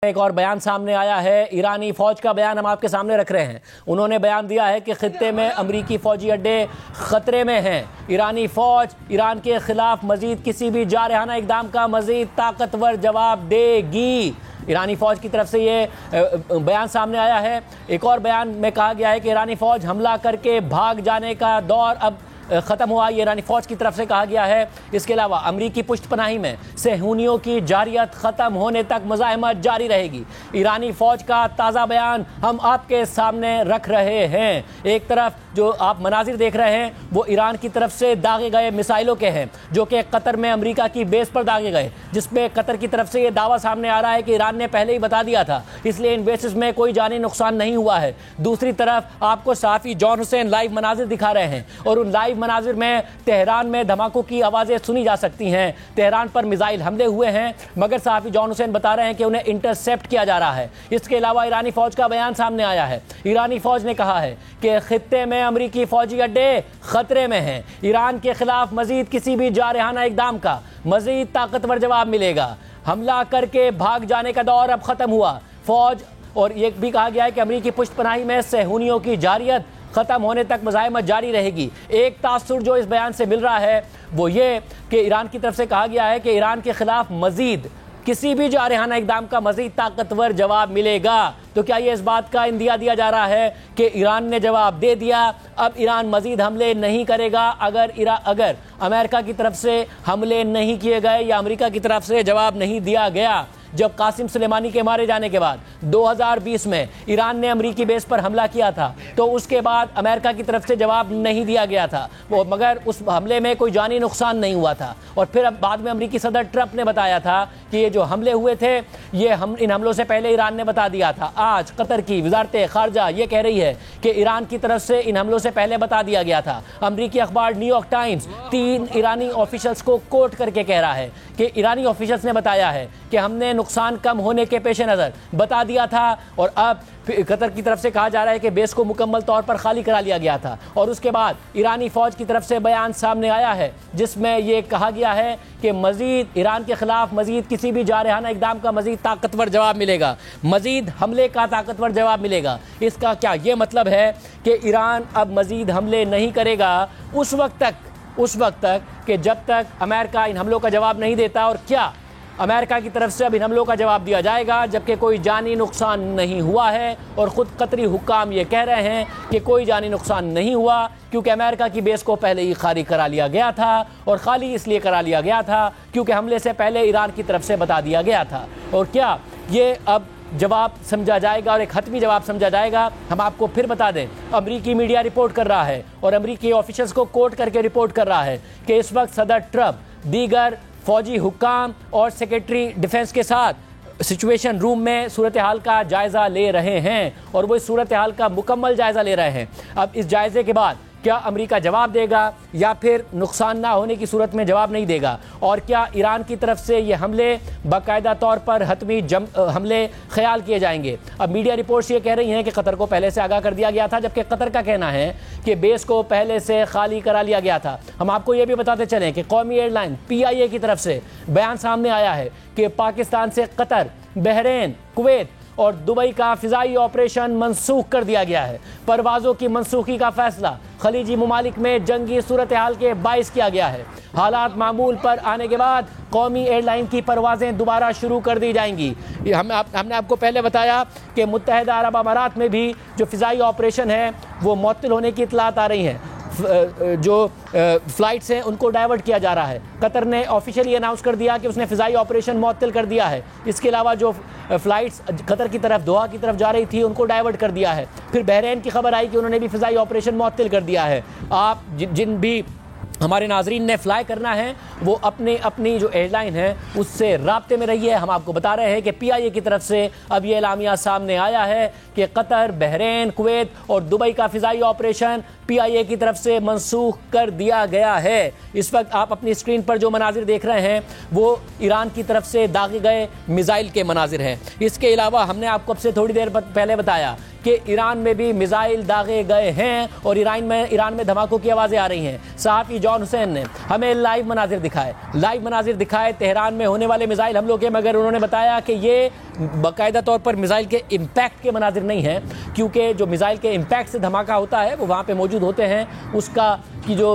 एक और बयान सामने आया है। ईरानी फौज का बयान हम आपके सामने रख रहे हैं। उन्होंने बयान दिया है कि खित्ते में अमरीकी फौजी अड्डे खतरे में हैं। ईरानी फौज ईरान के खिलाफ मजीद किसी भी जारहाना इकदाम का मजीद ताकतवर जवाब देगी। ईरानी फौज की तरफ से ये बयान सामने आया है। एक और बयान में कहा गया है कि ईरानी फौज हमला करके भाग जाने का दौर अब ख़त्म हुआ, ये ईरानी फ़ौज की तरफ से कहा गया है। इसके अलावा अमरीकी पुष्टपनाही में सेहूनियों की जारियत ख़त्म होने तक मुज़ाहमत जारी रहेगी। ईरानी फ़ौज का ताज़ा बयान हम आपके सामने रख रहे हैं। एक तरफ जो आप मनाजिर देख रहे हैं वो ईरान की तरफ से दागे गए मिसाइलों के हैं, जो कि कतर में अमरीका की बेस पर दागे गए, जिसमें कतर की तरफ से ये दावा सामने आ रहा है कि ईरान ने पहले ही बता दिया था, इसलिए इन बेसिस में कोई जानी नुकसान नहीं हुआ है। दूसरी तरफ आपको सहाफ़ी जॉन हुसैन लाइव मनाजिर दिखा रहे हैं और उन लाइव मनाजिर में तेहरान में धमाकों की आवाज़ें सुनी जा सकती हैं। तेहरान पर मिसाइल हमले हुए हैं, मगर सहाफ़ी जॉन हुसैन बता रहे हैं कि उन्हें इंटरसेप्ट किया जा रहा है। इसके अलावा ईरानी फ़ौज का बयान सामने आया है। ईरानी फ़ौज ने कहा है कि खित्ते में अमरीकी फ़ौजी अड्डे खतरे में हैं। ईरान के खिलाफ मजीद किसी भी जारहाना इक़दाम का मजीद ताकतवर जवाब मिलेगा। हमला करके भाग जाने का दौर अब ख़त्म हुआ। फ़ौज और ये भी कहा गया है कि अमरीकी पुष्टपनाही में सेहूनियों की जारियत ख़त्म होने तक मुज़ाहमत जारी रहेगी। एक तासुर जो इस बयान से मिल रहा है वो ये कि ईरान की तरफ से कहा गया है कि ईरान के खिलाफ मजीद किसी भी जारहाना इक़दाम का मजीद ताकतवर जवाब मिलेगा। तो क्या ये इस बात का इंदिया दिया जा रहा है कि ईरान ने जवाब दे दिया, अब ईरान मजीद हमले नहीं करेगा? अगर अमेरिका की तरफ से हमले नहीं किए गए या अमेरिका की तरफ से जवाब नहीं दिया गया, जब कासिम सुलेमानी के मारे जाने के बाद 2020 में ईरान ने अमरीकी बेस पर हमला किया था, तो उसके बाद अमेरिका की तरफ से जवाब नहीं दिया गया था वो, मगर उस हमले में कोई जानी नुकसान नहीं हुआ था। और फिर अब बाद में अमरीकी सदर ट्रंप ने बताया था कि ये जो हमले हुए थे ये इन हमलों से पहले ईरान ने बता दिया था। आज कतर की वजारत खारजा ये कह रही है कि ईरान की तरफ से इन हमलों से पहले बता दिया गया था। अमरीकी अखबार न्यूयॉर्क टाइम्स 3 ईरानी ऑफिशियल्स को कोट करके कह रहा है कि ईरानी ऑफिशियल्स ने बताया है कि हमने नुकसान कम होने के पेश नज़र बता दिया था और अब कतर की तरफ से कहा जा रहा है कि बेस को मुकम्मल तौर पर खाली करा लिया गया था। और उसके बाद ईरानी फ़ौज की तरफ से बयान सामने आया है जिसमें यह कहा गया है कि मज़ीद ईरान के ख़िलाफ़ मज़ीद किसी भी जारहाना इक़दाम का मज़ीद ताकतवर जवाब मिलेगा, मज़ीद हमले का ताकतवर जवाब मिलेगा। इसका क्या ये मतलब है कि ईरान अब मज़ीद हमले नहीं करेगा उस वक्त तक कि जब तक अमेरिका इन हमलों का जवाब नहीं देता? और क्या अमेरिका की तरफ से अब इन हमलों का जवाब दिया जाएगा जबकि कोई जानी नुकसान नहीं हुआ है? और ख़ुद कतरी हुक्काम ये कह रहे हैं कि कोई जानी नुकसान नहीं हुआ क्योंकि अमेरिका की बेस को पहले ही खाली करा लिया गया था। और खाली इसलिए करा लिया गया था क्योंकि हमले से पहले ईरान की तरफ से बता दिया गया था। और क्या ये अब जवाब समझा जाएगा और एक हतमी जवाब समझा जाएगा? हम आपको फिर बता दें, अमरीकी मीडिया रिपोर्ट कर रहा है और अमरीकी ऑफिशियल्स को कोट करके रिपोर्ट कर रहा है कि इस वक्त सदर ट्रंप दीगर फौजी हुक्काम और सेक्रेटरी डिफेंस के साथ सिचुएशन रूम में सूरत हाल का जायज़ा ले रहे हैं और वो इस सूरत हाल का मुकम्मल जायज़ा ले रहे हैं। अब इस जायज़े के बाद क्या अमेरिका जवाब देगा या फिर नुकसान ना होने की सूरत में जवाब नहीं देगा? और क्या ईरान की तरफ से ये हमले बाकायदा तौर पर हतमी हमले ख्याल किए जाएंगे? अब मीडिया रिपोर्ट्स ये कह रही हैं कि कतर को पहले से आगाह कर दिया गया था, जबकि कतर का कहना है कि बेस को पहले से खाली करा लिया गया था। हम आपको ये भी बताते चलें कि कौमी एयरलाइन PIA की तरफ से बयान सामने आया है कि पाकिस्तान से कतर, बहरीन, कुवैत और दुबई का फ़िज़ाई ऑपरेशन मनसूख कर दिया गया है। परवाज़ों की मनसूखी का फैसला खलीजी ममालिक में जंगी सूरत हाल के बाइस किया गया है। हालात मामूल पर आने के बाद कौमी एयरलाइन की परवाज़ें दोबारा शुरू कर दी जाएंगी। हमने आपको पहले बताया कि मुत्तहिदा अरब अमारात में भी जो फ़िज़ाई ऑपरेशन है वो मुअत्तल होने की इत्तलात आ रही हैं। जो फ़्लाइट्स हैं उनको डाइवर्ट किया जा रहा है। कतर ने ऑफिशियली अनाउंस कर दिया कि उसने फ़िज़ाई ऑपरेशन मुअत्तल कर दिया है। इसके अलावा जो फ़्लाइट्स कतर की तरफ, दोहा की तरफ जा रही थी, उनको डाइवर्ट कर दिया है। फिर बहरीन की खबर आई कि उन्होंने भी फ़िज़ाई ऑपरेशन मुअत्तल कर दिया है। आप जिन भी हमारे नाजरीन ने फ़्लाई करना है वो अपनी जो एयरलाइन है उससे राब्ते में रही है। हम आपको बता रहे हैं कि PIA की तरफ से अब ये एलामिया सामने आया है कि कतर, बहरीन, कुवैत और दुबई का फ़िज़ाई ऑपरेशन PIA की तरफ से मंसूख कर दिया गया है। इस वक्त आप अपनी स्क्रीन पर जो मनाजिर देख रहे हैं वो ईरान की तरफ से दागे गए मिसाइल के मनाजिर हैं। इसके अलावा हमने आपको अब से थोड़ी देर पहले बताया कि ईरान में भी मिसाइल दागे गए हैं और ईरान में धमाकों की आवाज़ें आ रही हैं। सहाफ़ी जॉन हुसैन ने हमें लाइव मनाजिर दिखाए तेहरान में होने वाले मिसाइल हमलों के, मगर उन्होंने बताया कि ये बाकायदा तौर पर मिसाइल के इम्पैक्ट के मनाजिर नहीं हैं, क्योंकि जो मिसाइल के इम्पैक्ट से धमाका होता है वो वहाँ पर मौजूद होते हैं, उसका कि जो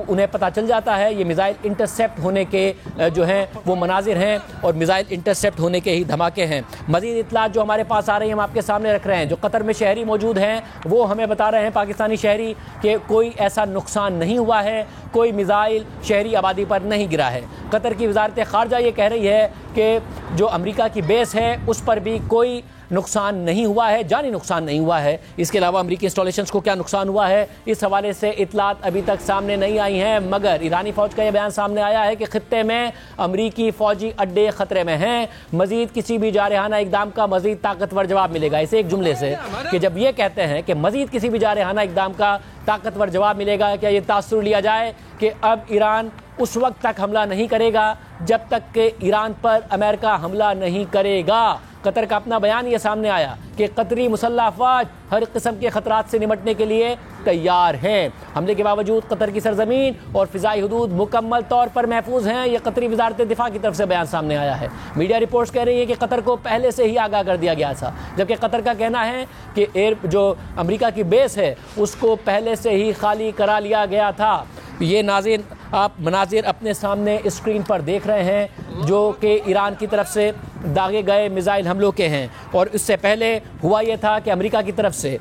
उन्हें पता चल जाता है ये मिसाइल इंटरसेप्ट होने के जो हैं वो मनाजिर हैं और मिसाइल इंटरसेप्ट होने के ही धमाके हैं। मज़ीद इत्तलात जो हमारे पास आ रही हैं हम आपके सामने रख रहे हैं। जो कतर में शहरी मौजूद हैं वो हमें बता रहे हैं, पाकिस्तानी शहरी, कि कोई ऐसा नुकसान नहीं हुआ है, कोई मिसाइल शहरी आबादी पर नहीं गिरा है। कतर की वजारत ख़ारजा ये कह रही है कि जो अमेरिका की बेस है उस पर भी कोई नुकसान नहीं हुआ है, जानी नुकसान नहीं हुआ है। इसके अलावा अमेरिकी इंस्टॉलेशंस को क्या नुकसान हुआ है इस हवाले से इतलात अभी तक सामने नहीं आई हैं, मगर ईरानी फ़ौज का यह बयान सामने आया है कि खित्ते में अमेरिकी फ़ौजी अड्डे ख़तरे में हैं। मज़ीद किसी भी जारहाना इक़दाम का मज़ीद ताकतवर जवाब मिलेगा। इसे एक जुमले से कि जब ये कहते हैं कि मज़ीद किसी भी जारहाना इक़दाम का ताकतवर जवाब मिलेगा, क्या ये तासुर लिया जाए कि अब ईरान उस वक्त तक हमला नहीं करेगा जब तक कि ईरान पर अमेरिका हमला नहीं करेगा। कतर का अपना बयान ये सामने आया कि कतरी मुसल्लह अफ़वाज हर किस्म के ख़तरात से निपटने के लिए तैयार हैं। हमले के बावजूद कतर की सरजमीन और फ़िज़ाई हदूद मुकम्मल तौर पर महफूज हैं। यह कतरी वज़ारत दिफ़ा की तरफ से बयान सामने आया है। मीडिया रिपोर्ट्स कह रही है कि कतर को पहले से ही आगाह कर दिया गया था, जबकि कतर का कहना है कि जो अमेरिका की बेस है उसको पहले से ही खाली करा लिया गया था। ये नाज़रीन आप मनाजिर अपने सामने स्क्रीन पर देख रहे हैं जो कि ईरान की तरफ से दागे गए मिसाइल हमलों के हैं। और इससे पहले हुआ ये था कि अमेरिका की तरफ से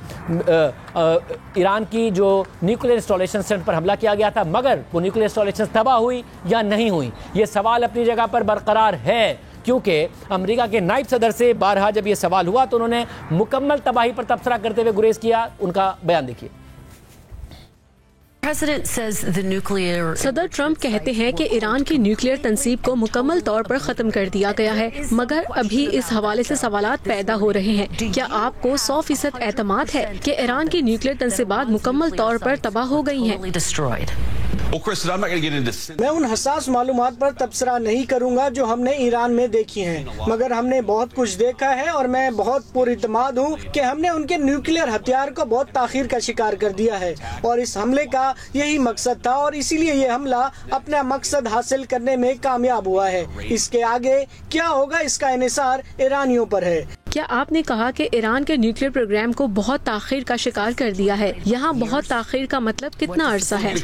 ईरान की जो न्यूक्लियर इंस्टॉलेशन सेंटर पर हमला किया गया था, मगर वो न्यूक्लियर इंस्टॉलेशन तबाह हुई या नहीं हुई ये सवाल अपनी जगह पर बरकरार है, क्योंकि अमेरिका के नायब सदर से बारहा जब ये सवाल हुआ तो उन्होंने मुकम्मल तबाही पर तबसरा करते हुए गुरेज किया। उनका बयान देखिए। सदर ट्रंप कहते हैं कि ईरान की न्यूक्लियर तंसीब को मुकम्मल तौर पर ख़त्म कर दिया गया है, मगर अभी इस हवाले से सवालात पैदा हो रहे हैं। क्या आपको 100% एतमाद है कि ईरान की न्यूक्लियर तंसीबात मुकम्मल तौर पर तबाह हो गई हैं? मैं उन हसास मालूमात पर तबसरा नहीं करूंगा जो हमने ईरान में देखी हैं, मगर हमने बहुत कुछ देखा है और मैं बहुत पुरइतमाद हूँ कि हमने उनके न्यूक्लियर हथियार को बहुत ताख़ीर का शिकार कर दिया है और इस हमले का यही मकसद था और इसीलिए ये हमला अपना मकसद हासिल करने में कामयाब हुआ है। इसके आगे क्या होगा इसका इन्हिसार ईरानियों पर है। क्या आपने कहा कि ईरान के न्यूक्लियर प्रोग्राम को बहुत ताख़ीर का शिकार कर दिया है? यहाँ बहुत ताख़ीर का मतलब कितना अरसा है?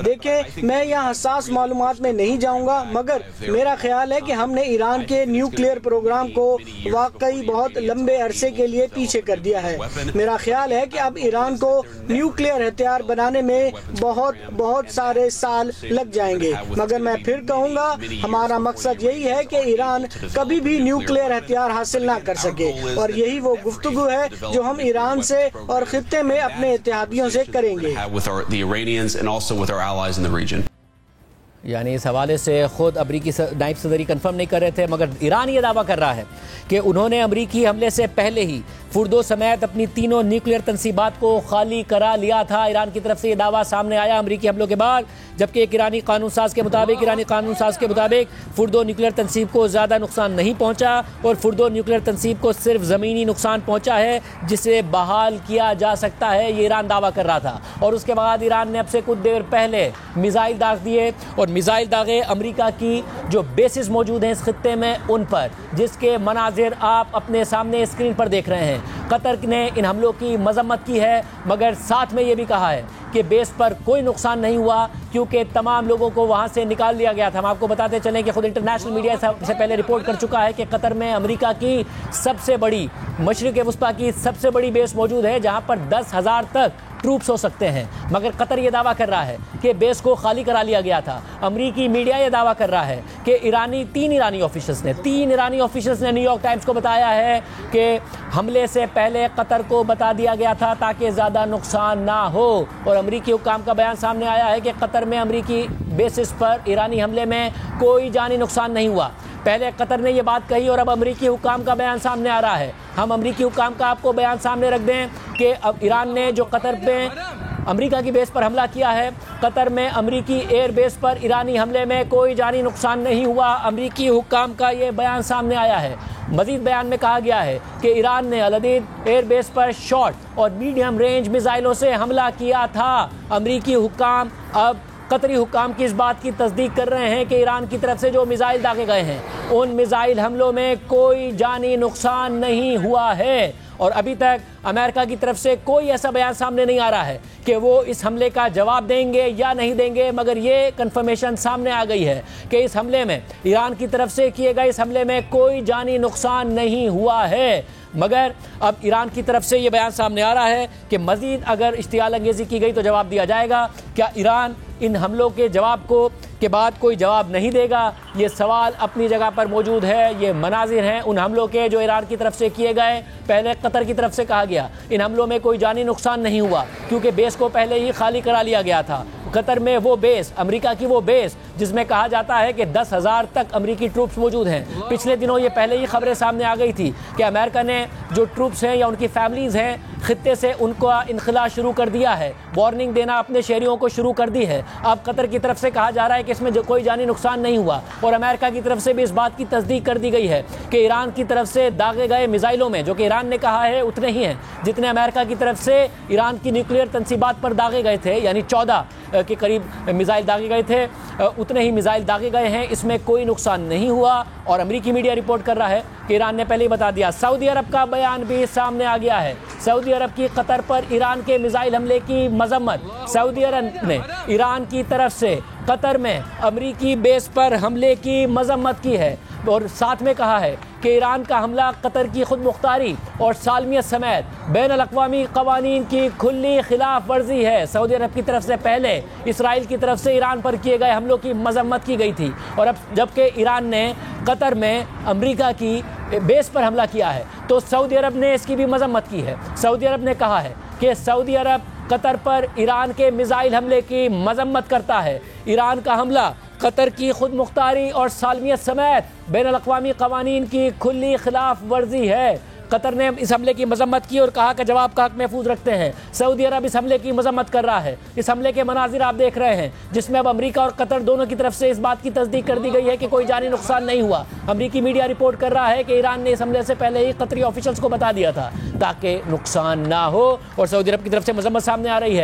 देखिए, मैं यहाँ हसास मालूमात में नहीं जाऊँगा, मगर मेरा ख्याल है कि हमने ईरान के न्यूक्लियर प्रोग्राम को वाकई बहुत लंबे अरसे के लिए पीछे कर दिया है। मेरा ख्याल है कि अब ईरान को न्यूक्लियर हथियार बनाने में बहुत सारे साल लग जाएंगे, मगर मैं फिर कहूँगा हमारा मकसद यही है कि ईरान कभी भी न्यूक्लियर हथियार हासिल ना कर सके और यही वो गुफ्तगू है जो हम ईरान से और खित्ते में अपने इत्तेहादियों से करेंगे। यानी इस हवाले से खुद अमरीकी नायब सदर कंफर्म नहीं कर रहे थे, मगर ईरान ये दावा कर रहा है कि उन्होंने अमरीकी हमले से पहले ही फुर्दो समेत अपनी तीनों न्यूक्लियर तंसीबात को खाली करा लिया था। ईरान की तरफ से ये दावा सामने आया अमरीकी हमलों के बाद, जबकि एक ईरानी कानून साज के मुताबिक फुर्दो न्यूक्लियर तंसीब को ज़्यादा नुकसान नहीं पहुँचा और फुर्दो न्यूक्लियर तंसीब को सिर्फ ज़मीनी नुकसान पहुँचा है जिसे बहाल किया जा सकता है, ये ईरान दावा कर रहा था। और उसके बाद ईरान ने अब से कुछ देर पहले मिसाइल दाग दिए और मिसाइल दागे अमेरिका की जो बेसिस मौजूद हैं इस खित्ते में उन पर, जिसके मनाजिर आप अपने सामने स्क्रीन पर देख रहे हैं। कतर ने इन हमलों की मजम्मत की है, मगर साथ में ये भी कहा है कि बेस पर कोई नुकसान नहीं हुआ क्योंकि तमाम लोगों को वहाँ से निकाल दिया गया था। हम आपको बताते चलें कि खुद इंटरनेशनल मीडिया से पहले रिपोर्ट कर चुका है कि कतर में अमेरिका की सबसे बड़ी मशरिक़ वस्ता की सबसे बड़ी बेस मौजूद है जहाँ पर 10,000 तक ट्रूप्स हो सकते हैं, मगर कतर ये दावा कर रहा है कि बेस को खाली करा लिया गया था। अमरीकी मीडिया ये दावा कर रहा है कि तीन ईरानी ऑफिशियल्स ने न्यूयॉर्क टाइम्स को बताया है कि हमले से पहले कतर को बता दिया गया था ताकि ज़्यादा नुकसान ना हो। और अमरीकी हुक्काम का बयान सामने आया है कि कतर में अमरीकी बेसिस पर ईरानी हमले में कोई जानी नुकसान नहीं हुआ। पहले कतर ने ये बात कही और अब अमरीकी हुक्काम का बयान सामने आ रहा है। हम अमरीकी हुक्काम का आपको बयान सामने रख दें कि अब ईरान ने जो कतर पे अमेरिका की बेस पर हमला किया है, कतर में अमरीकी एयर बेस पर ईरानी हमले में कोई जानी नुकसान नहीं हुआ। अमरीकी हुक्काम का ये बयान सामने आया है। मजीद बयान में कहा गया है कि ईरान ने अल-अदीद एयर बेस पर शॉर्ट और मीडियम रेंज मिसाइलों से हमला किया था। अमरीकी हुक्काम अब कतरी हुक्काम की इस बात की तस्दीक कर रहे हैं कि ईरान की तरफ से जो मिसाइल दागे गए हैं उन मिसाइल हमलों में कोई जानी नुकसान नहीं हुआ है। और अभी तक अमेरिका की तरफ से कोई ऐसा बयान सामने नहीं आ रहा है कि वो इस हमले का जवाब देंगे या नहीं देंगे, मगर ये कंफर्मेशन सामने आ गई है कि इस हमले में, ईरान की तरफ से किए गए इस हमले में कोई जानी नुकसान नहीं हुआ है। मगर अब ईरान की तरफ से ये बयान सामने आ रहा है कि मज़ीद अगर इश्तियाल अंगेज़ी की गई तो जवाब दिया जाएगा। क्या ईरान इन हमलों के जवाब के बाद कोई जवाब नहीं देगा? ये सवाल अपनी जगह पर मौजूद है। ये मनाजिर हैं उन हमलों के जो ईरान की तरफ से किए गए। पहले कतर की तरफ से कहा गया इन हमलों में कोई जानी नुकसान नहीं हुआ क्योंकि बेस को पहले ही खाली करा लिया गया था। कतर में वो बेस, अमेरिका की वो बेस जिसमें कहा जाता है कि 10,000 तक अमेरिकी ट्रूप्स मौजूद हैं। पिछले दिनों ये पहले ही खबरें सामने आ गई थी कि अमेरिका ने जो ट्रूप्स हैं या उनकी फैमिलीज़ हैं खित्ते से उनका इनखला शुरू कर दिया है, वार्निंग देना अपने शहरियों को शुरू कर दी है। अब कतर की तरफ से कहा जा रहा है कि इसमें कोई जानी नुकसान नहीं हुआ और अमेरिका की तरफ से भी इस बात की तस्दीक कर दी गई है कि ईरान की तरफ से दागे गए मिसाइलों में, जो कि ईरान ने कहा है उतने ही हैं जितने अमेरिका की तरफ से ईरान की न्यूक्लियर तंसीबात पर दागे गए थे, यानी 14 के करीब मिसाइल दागे गए थे, उतने ही मिसाइल दागे गए हैं। इसमें कोई नुकसान नहीं हुआ और अमेरिकी मीडिया रिपोर्ट कर रहा है कि ईरान ने पहले ही बता दिया। सऊदी अरब का बयान भी सामने आ गया है। सऊदी अरब की कतर पर ईरान के मिसाइल हमले की मजम्मत। सऊदी अरब ने ईरान की तरफ से कतर में अमेरिकी बेस पर हमले की मजम्मत की है और साथ में कहा है कि ईरान का हमला कतर की खुद मुख्तारी और सालमियत समेत बैन अल-अक़वामी क़वानीन की खुली खिलाफ वर्जी है। सऊदी अरब की तरफ से पहले इसराइल की तरफ से ईरान पर किए गए हमलों की मजम्मत की गई थी और अब जबकि ईरान ने कतर में अमेरिका की बेस पर हमला किया है तो सऊदी अरब ने इसकी भी मजम्मत की है। सऊदी अरब ने कहा है कि सऊदी अरब कतर पर ईरान के मिसाइल हमले की मजम्मत करता है। ईरान का हमला कतर की खुद मुख्तारी और सालमियत समेत बैन अल-अक़वामी क़वानीन की खुली खिलाफ वर्जी है। कतर ने इस हमले की मजम्मत की और कहा कि जवाब का हक महफूज रखते हैं। सऊदी अरब इस हमले की मजम्मत कर रहा है। इस हमले के मनाजिर आप देख रहे हैं जिसमें अब अमेरिका और कतर दोनों की तरफ से इस बात की तस्दीक कर दी गई है कि कोई जानी नुकसान नहीं हुआ। अमेरिकी मीडिया रिपोर्ट कर रहा है कि ईरान ने इस हमले से पहले ही कतरी ऑफिशियल्स को बता दिया था ताकि नुकसान ना हो और सऊदी अरब की तरफ से मजम्मत सामने आ रही है